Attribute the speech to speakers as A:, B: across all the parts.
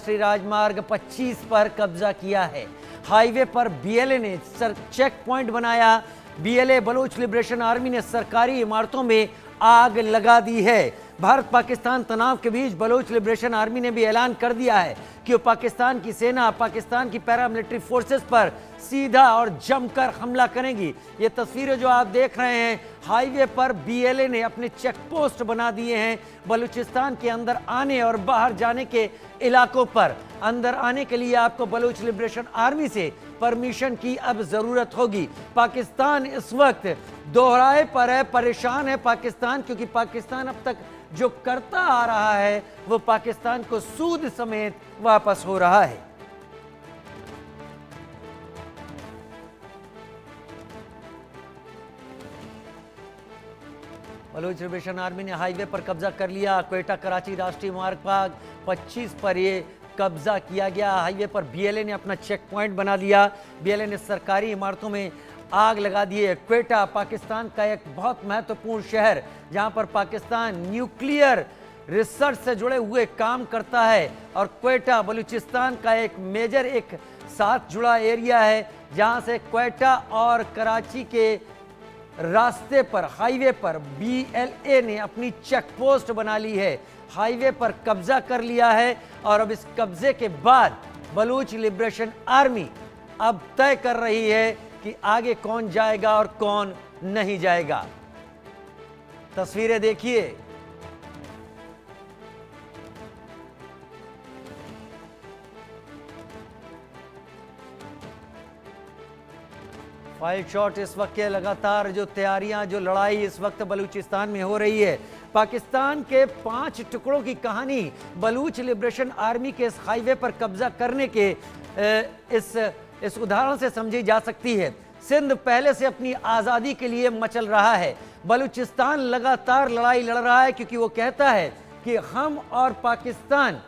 A: राष्ट्रीय राजमार्ग 25 पर कब्जा किया है। हाईवे पर बीएलए ने चेक पॉइंट बनाया। बीएलए बलूच लिबरेशन आर्मी ने सरकारी इमारतों में आग लगा दी है। भारत पाकिस्तान तनाव के बीच बलूच लिबरेशन आर्मी ने भी ऐलान कर दिया है कि वो पाकिस्तान की सेना, पाकिस्तान की पैरामिलिट्री फोर्सेस पर सीधा और जमकर हमला करेंगी। ये तस्वीरें जो आप देख रहे हैं, हाईवे पर बीएलए ने अपने चेक पोस्ट बना दिए हैं बलूचिस्तान के अंदर आने और बाहर जाने के इलाकों पर। अंदर आने के लिए आपको बलूच लिबरेशन आर्मी से परमिशन की अब जरूरत होगी। पाकिस्तान इस वक्त दोहराए पर है, परेशान है पाकिस्तान, क्योंकि पाकिस्तान अब तक जो करता आ रहा है वो पाकिस्तान को सूद समेत वापस हो रहा है। बलूच लिबरेशन आर्मी ने हाईवे पर कब्जा कर लिया। क्वेटा कराची राष्ट्रीय मार्ग 25 पर ये कब्जा किया गया। हाईवे पर बीएलए ने अपना चेक पॉइंट बना दिया। बीएलए ने सरकारी इमारतों में आग लगा दी है। क्वेटा पाकिस्तान का एक बहुत महत्वपूर्ण शहर, जहां पर पाकिस्तान न्यूक्लियर रिसर्च से जुड़े हुए काम करता है, और क्वेटा बलूचिस्तान का एक मेजर एक साथ जुड़ा एरिया है, जहां से क्वेटा और कराची के रास्ते पर, हाईवे पर बीएलए ने अपनी चेक पोस्ट बना ली है। हाईवे पर कब्जा कर लिया है, और अब इस कब्जे के बाद बलूच लिबरेशन आर्मी अब तय कर रही है कि आगे कौन जाएगा और कौन नहीं जाएगा। तस्वीरें देखिए। फाइल शॉट इस वक्त के लगातार जो तैयारियां, जो लड़ाई इस वक्त बलूचिस्तान में हो रही है, पाकिस्तान के 5 टुकड़ों की कहानी बलूच लिबरेशन आर्मी के इस हाईवे पर कब्जा करने के इस उदाहरण से समझी जा सकती है। सिंध पहले से अपनी आज़ादी के लिए मचल रहा है। बलूचिस्तान लगातार लड़ाई लड़ रहा है, क्योंकि वो कहता है कि हम और पाकिस्तान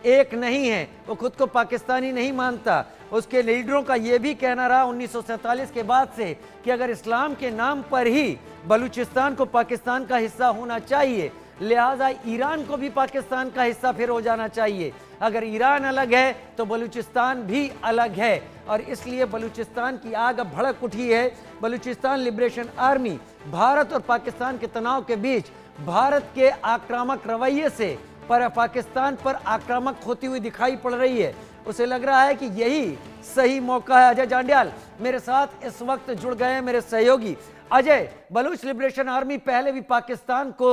A: एक नहीं है। वो खुद को पाकिस्तानी नहीं मानता। उसके लीडरों का यह भी कहना रहा 1947 के बाद से कि अगर इस्लाम के नाम पर ही बलूचिस्तान को पाकिस्तान का हिस्सा होना चाहिए, लिहाजा ईरान को भी पाकिस्तान का हिस्सा फिर हो जाना चाहिए। अगर ईरान अलग है तो बलूचिस्तान भी अलग है, और इसलिए बलूचिस्तान की आग अब भड़क उठी है। बलूचिस्तान लिबरेशन आर्मी भारत और पाकिस्तान के तनाव के बीच भारत के आक्रामक रवैये से पर पाकिस्तान पर आक्रामक होती हुई दिखाई पड़ रही है। उसे लग रहा है कि यही सही मौका है। अजय जांड्याल मेरे साथ इस वक्त जुड़ गए हैं, मेरे सहयोगी। अजय, बलूच लिबरेशन आर्मी पहले भी पाकिस्तान को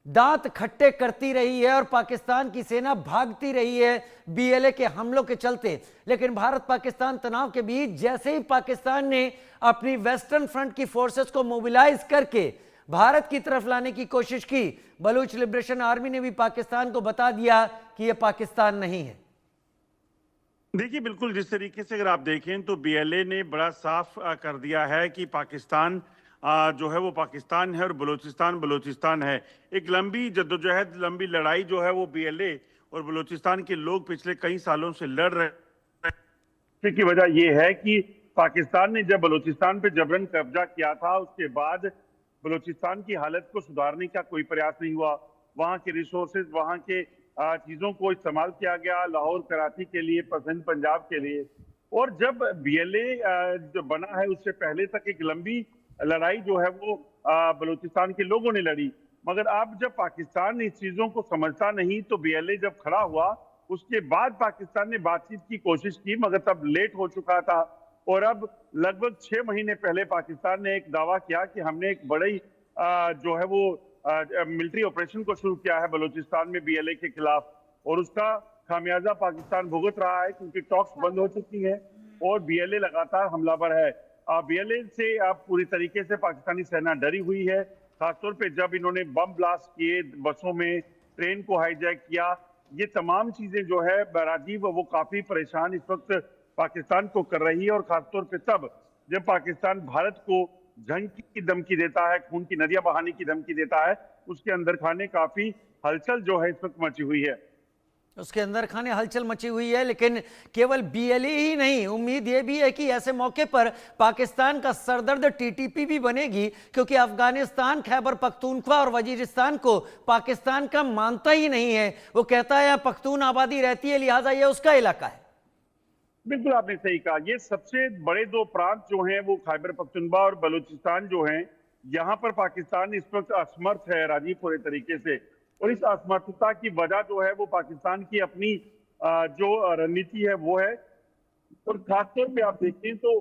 A: दांत खट्टे करती रही है और पाकिस्तान की सेना भागती रही है बीएलए के हमलों के चलते, लेकिन भारत पाकिस्तान तनाव के बीच जैसे ही पाकिस्तान ने अपनी वेस्टर्न फ्रंट की फोर्सेस को मोबिलाइज करके भारत की तरफ लाने की कोशिश की, बलूच लिबरेशन आर्मी ने भी पाकिस्तान को बता दिया कि यह पाकिस्तान नहीं है।
B: देखिए, बिल्कुल जिस तरीके से अगर आप देखें तो बीएलए ने बड़ा साफ कर दिया है कि पाकिस्तान जो है वो पाकिस्तान है और बलूचिस्तान बलूचिस्तान है। एक लंबी जद्दोजहद, लंबी लड़ाई जो है वो बीएलए और बलूचिस्तान के लोग पिछले कई सालों से लड़ रहे हैं। की वजह यह है कि पाकिस्तान ने जब बलूचिस्तान पे जबरन कब्जा किया था, उसके बाद बलूचिस्तान की हालत को सुधारने का कोई प्रयास नहीं हुआ। वहां के रिसोर्सेज, वहां के चीजों को इस्तेमाल किया गया लाहौर कराची के लिए, सिंध पंजाब के लिए। और जब बीएलए जो बना है उससे पहले तक एक लंबी लड़ाई जो है वो बलूचिस्तान के लोगों ने लड़ी, मगर अब जब पाकिस्तान इस चीजों को समझता नहीं तो बीएलए जब खड़ा हुआ उसके बाद पाकिस्तान ने बातचीत की कोशिश की, मगर तब लेट हो चुका था। और अब लगभग 6 महीने पहले पाकिस्तान ने एक दावा किया कि हमने एक बड़ी जो है वो मिलिट्री ऑपरेशन को शुरू किया है बलूचिस्तान में बीएलए के खिलाफ, और उसका खामियाजा पाकिस्तान भुगत रहा है क्योंकि टॉक्स बंद हो चुकी है और बीएलए लगातार हमलावर है। बीएलए से अब पूरी तरीके से पाकिस्तानी सेना डरी हुई है, खासतौर पे जब इन्होंने बम ब्लास्ट किए, बसों में ट्रेन को हाईजैक किया। ये तमाम चीजें जो है राजीव वो काफी परेशान इस वक्त पाकिस्तान को कर रही है, और खासतौर पे तब जब पाकिस्तान भारत को जंग की धमकी देता है, खून की नदियां बहाने की धमकी देता है, उसके अंदर खाने काफी हलचल जो है इस वक्त मची हुई है।
A: उसके अंदर खाने हलचल मची हुई है, लेकिन केवल बीएलए ही नहीं, उम्मीद यह भी है कि ऐसे मौके पर पाकिस्तान का सरदर्द टीटीपी भी बनेगी, क्योंकि अफगानिस्तान, खैबर पख्तूनख्वा और वजीरिस्तान को पाकिस्तान का मानता ही नहीं है। वो कहता है यहाँ पख्तून आबादी रहती है, लिहाजा ये उसका इलाका है।
B: बिल्कुल आपने सही कहा। ये सबसे बड़े दो प्रांत जो हैं वो खैबर पख्तूनख्वा और बलूचिस्तान जो हैं, यहाँ पर पाकिस्तान इस वक्त असमर्थ है राजीव पूरे तरीके से। और इस असमर्थता की वजह जो है वो पाकिस्तान की अपनी जो रणनीति है वो है। और खासतौर पे आप देखें तो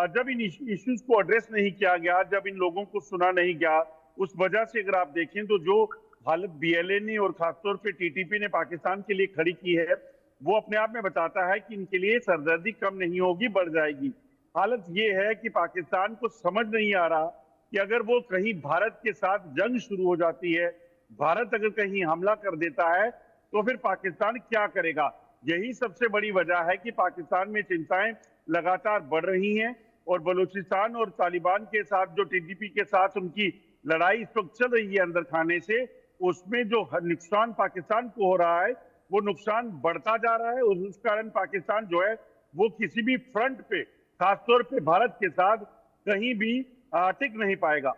B: जब इन इश्यूज को एड्रेस नहीं किया गया, जब इन लोगों को सुना नहीं गया, उस वजह से अगर आप देखें तो जो हालत बीएलए ने और खासतौर पे टीटीपी ने पाकिस्तान के लिए खड़ी की है, वो अपने आप में बताता है कि इनके लिए सरदर्दी कम नहीं होगी, बढ़ जाएगी। हालत ये है कि पाकिस्तान को समझ नहीं आ रहा कि अगर वो कहीं भारत के साथ जंग शुरू हो जाती है, भारत अगर कहीं हमला कर देता है, तो फिर पाकिस्तान क्या करेगा। यही सबसे बड़ी वजह है कि पाकिस्तान में चिंताएं लगातार बढ़ रही हैं। और बलूचिस्तान और तालिबान के साथ जो टीटीपी के साथ उनकी लड़ाई इस वक्त चल रही है अंदर खाने से, उसमें जो नुकसान पाकिस्तान को हो रहा है वो नुकसान बढ़ता जा रहा है। और उस कारण पाकिस्तान जो है वो किसी भी फ्रंट पे, खासतौर पे भारत के साथ कहीं भी टिक नहीं पाएगा।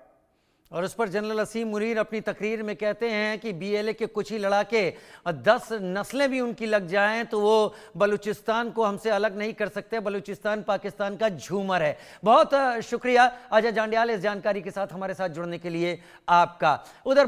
A: और उस पर जनरल असीम मुनीर अपनी तकरीर में कहते हैं कि बीएलए के कुछ ही लड़ाके 10 नस्लें भी उनकी लग जाएं तो वो बलूचिस्तान को हमसे अलग नहीं कर सकते। बलूचिस्तान पाकिस्तान का झूमर है। बहुत शुक्रिया अजय जांडियाल इस जानकारी के साथ हमारे साथ जुड़ने के लिए आपका। उधर